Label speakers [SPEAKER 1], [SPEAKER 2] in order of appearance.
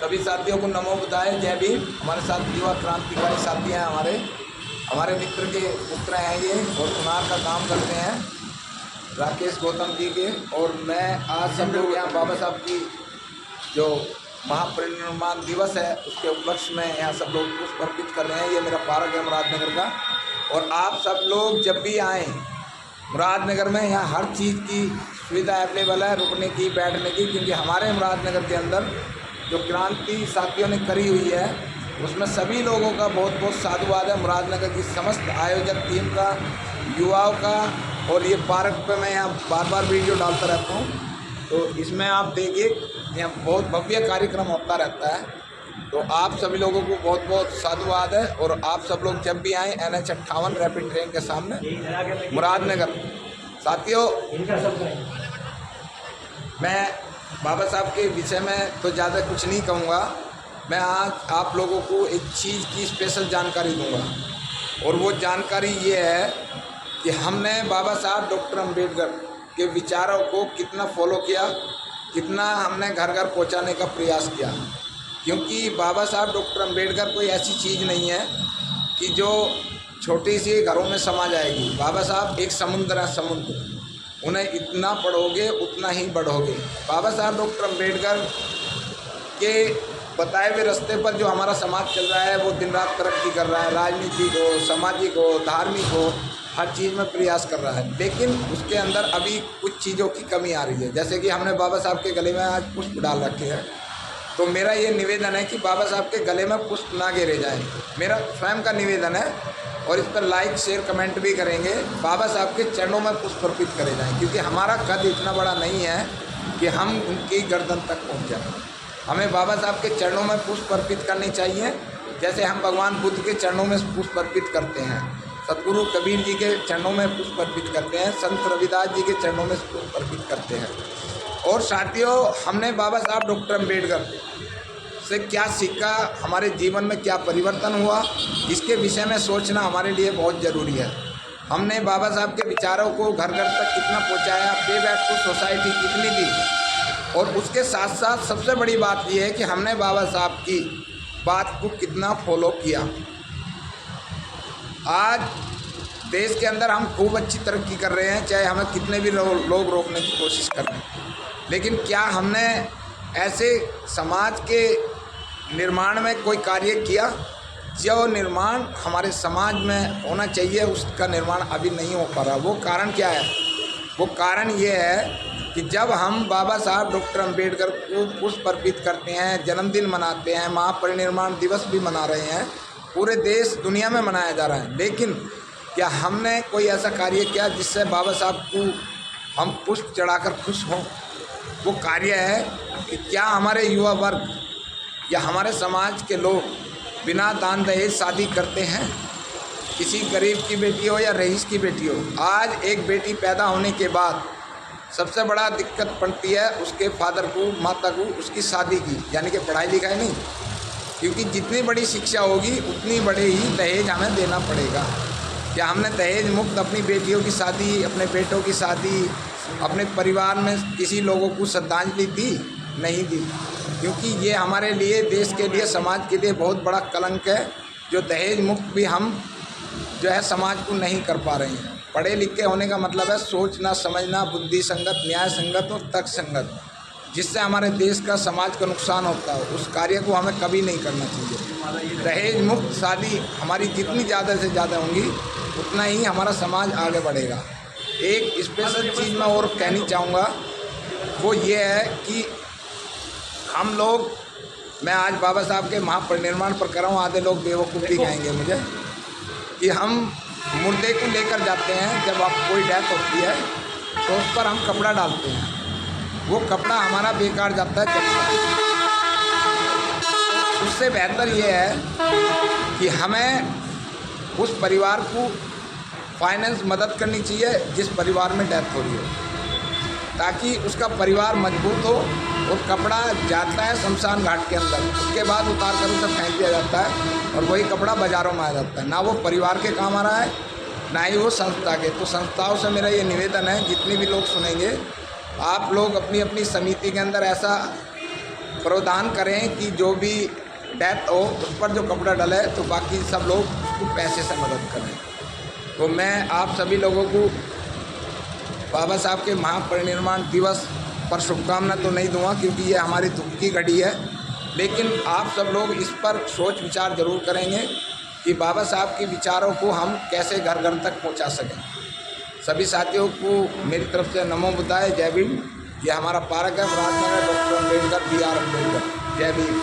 [SPEAKER 1] सभी साथियों को नमो बुधाय, जय भीम। हमारे साथ युवा क्रांतिकारी साथी हैं, हमारे मित्र के पुत्र हैं ये, और सुनार का काम करते हैं राकेश गौतम जी के। और मैं आज सब लोग यहाँ बाबा साहब की जो महापरिनिर्वाण दिवस है उसके उपलक्ष्य में यहाँ सब लोग पुष्प अर्पित कर रहे हैं। ये मेरा पार्क है मुरादनगर का, और आप सब लोग जब भी आएँ मुरादनगर में, यहाँ हर चीज़ की सुविधा अवेलेबल है, रुकने की, बैठने की, क्योंकि हमारे मुरादनगर के अंदर जो क्रांति साथियों ने करी हुई है उसमें सभी लोगों का बहुत बहुत साधुवाद है। मुरादनगर की समस्त आयोजक टीम का, युवाओं का, और ये पार्क पे मैं यहाँ बार बार वीडियो डालता रहता हूँ, तो इसमें आप देखिए यहाँ बहुत भव्य कार्यक्रम होता रहता है। तो आप सभी लोगों को बहुत बहुत साधुवाद है, और आप सब लोग जब भी आएँ NH 58 रैपिड ट्रेन के सामने मुरादनगर। साथियों, मैं बाबा साहब के विषय में तो ज़्यादा कुछ नहीं कहूँगा, मैं आज आप लोगों को एक चीज़ की स्पेशल जानकारी दूँगा, और वो जानकारी ये है कि हमने बाबा साहब डॉक्टर अम्बेडकर के विचारों को कितना फॉलो किया, कितना हमने घर घर पहुँचाने का प्रयास किया। क्योंकि बाबा साहब डॉक्टर अम्बेडकर कोई ऐसी चीज़ नहीं है कि जो छोटी सी घरों में समा जाएगी। बाबा साहब एक समुद्र है, समुद्र, उन्हें इतना पढ़ोगे उतना ही बढ़ोगे। बाबा साहब डॉक्टर अम्बेडकर के बताए हुए रास्ते पर जो हमारा समाज चल रहा है वो दिन रात तरक्की कर रहा है, राजनीतिक हो, सामाजिक हो, धार्मिक हो, हर चीज़ में प्रयास कर रहा है। लेकिन उसके अंदर अभी कुछ चीज़ों की कमी आ रही है, जैसे कि हमने बाबा साहब के गले में आज पुष्प डाल रखे हैं, तो मेरा ये निवेदन है कि बाबा साहब के गले में पुष्प ना गिरे जाए, मेरा स्वयं का निवेदन है। और इस पर लाइक शेयर कमेंट भी करेंगे। बाबा साहब के चरणों में पुष्प अर्पित करे जाएँ, क्योंकि हमारा कद इतना बड़ा नहीं है कि हम उनकी गर्दन तक पहुँच जाएँ। हमें बाबा साहब के चरणों में पुष्प अर्पित करनी चाहिए, जैसे हम भगवान बुद्ध के चरणों में पुष्प अर्पित करते हैं, सतगुरु कबीर जी के चरणों में पुष्प अर्पित करते हैं, संत रविदास जी के चरणों में पुष्प अर्पित करते हैं। और साथियों, हमने बाबा साहब डॉक्टर अम्बेडकर से क्या सीखा, हमारे जीवन में क्या परिवर्तन हुआ, इसके विषय में सोचना हमारे लिए बहुत ज़रूरी है। हमने बाबा साहब के विचारों को घर घर तक कितना पहुंचाया, पे बैक टू सोसाइटी कितनी दी, और उसके साथ साथ सबसे बड़ी बात यह है कि हमने बाबा साहब की बात को कितना फॉलो किया। आज देश के अंदर हम खूब अच्छी तरक्की कर रहे हैं, चाहे हमें कितने भी लोग रोकने की कोशिश कर रहे हैं, लेकिन क्या हमने ऐसे समाज के निर्माण में कोई कार्य किया जो निर्माण हमारे समाज में होना चाहिए, उसका निर्माण अभी नहीं हो पा रहा। वो कारण क्या है? वो कारण ये है कि जब हम बाबा साहब डॉक्टर अम्बेडकर को पुष्प अर्पित करते हैं, जन्मदिन मनाते हैं, महापरिनिर्वाण दिवस भी मना रहे हैं, पूरे देश दुनिया में मनाया जा रहा है, लेकिन क्या हमने कोई ऐसा कार्य किया जिससे बाबा साहब को हम पुष्प चढ़ाकर खुश हों? वो कार्य है कि क्या हमारे युवा वर्ग या हमारे समाज के लोग बिना दान दहेज शादी करते हैं? किसी गरीब की बेटी हो या रईस की बेटी हो, आज एक बेटी पैदा होने के बाद सबसे बड़ा दिक्कत पड़ती है उसके फादर को, माता को, उसकी शादी की, यानी कि पढ़ाई लिखाई नहीं, क्योंकि जितनी बड़ी शिक्षा होगी उतनी बड़े ही दहेज हमें देना पड़ेगा। क्या हमने दहेज मुक्त अपनी बेटियों की शादी, अपने बेटों की शादी, अपने परिवार में किसी लोगों को श्रद्धांजलि दी? नहीं दी, क्योंकि ये हमारे लिए, देश के लिए, समाज के लिए बहुत बड़ा कलंक है, जो दहेज मुक्त भी हम जो है समाज को नहीं कर पा रहे हैं। पढ़े लिखे होने का मतलब है सोचना, समझना, बुद्धि संगत, न्याय संगत और तर्क संगत, जिससे हमारे देश का, समाज का नुकसान होता है, उस कार्य को हमें कभी नहीं करना चाहिए। दहेज मुक्त शादी हमारी जितनी ज़्यादा से ज़्यादा होंगी उतना ही हमारा समाज आगे बढ़ेगा। एक स्पेशल चीज़ मैं और कहनी चाहूँगा, वो ये है कि हम लोग, मैं आज बाबा साहब के महापरिनिर्वाण पर कर रहा हूँ, आधे लोग बेवकूफ़ भी कहेंगे मुझे, कि हम मुर्दे को लेकर जाते हैं, जब आप कोई डेथ होती है तो उस पर हम कपड़ा डालते हैं, वो कपड़ा हमारा बेकार जाता है। उससे बेहतर ये है कि हमें उस परिवार को फाइनेंस मदद करनी चाहिए जिस परिवार में डेथ हो रही हो, ताकि उसका परिवार मजबूत हो। और कपड़ा जाता है शमशान घाट के अंदर, उसके बाद उतार कर उसे फेंक दिया जाता है, और वही कपड़ा बाज़ारों में आ जाता है। ना वो परिवार के काम आ रहा है, ना ही वो संस्था के। तो संस्थाओं से मेरा ये निवेदन है, जितने भी लोग सुनेंगे, आप लोग अपनी अपनी समिति के अंदर ऐसा प्रावधान करें कि जो भी डेथ हो उस पर जो कपड़ा डले, तो बाकी सब लोग उसको पैसे से मदद करें। तो मैं आप सभी लोगों को बाबा साहब के महापरिनिर्वाण दिवस पर शुभकामना तो नहीं दूंगा, क्योंकि ये हमारी दुख की घड़ी है, लेकिन आप सब लोग इस पर सोच विचार जरूर करेंगे कि बाबा साहब के विचारों को हम कैसे घर घर तक पहुंचा सकें। सभी साथियों को मेरी तरफ से नमो बुद्धाय, जय भीम। ये हमारा पार्क है, राजनगर डॉक्टर अम्बेडकर, BR अम्बेडकर। जय भीम।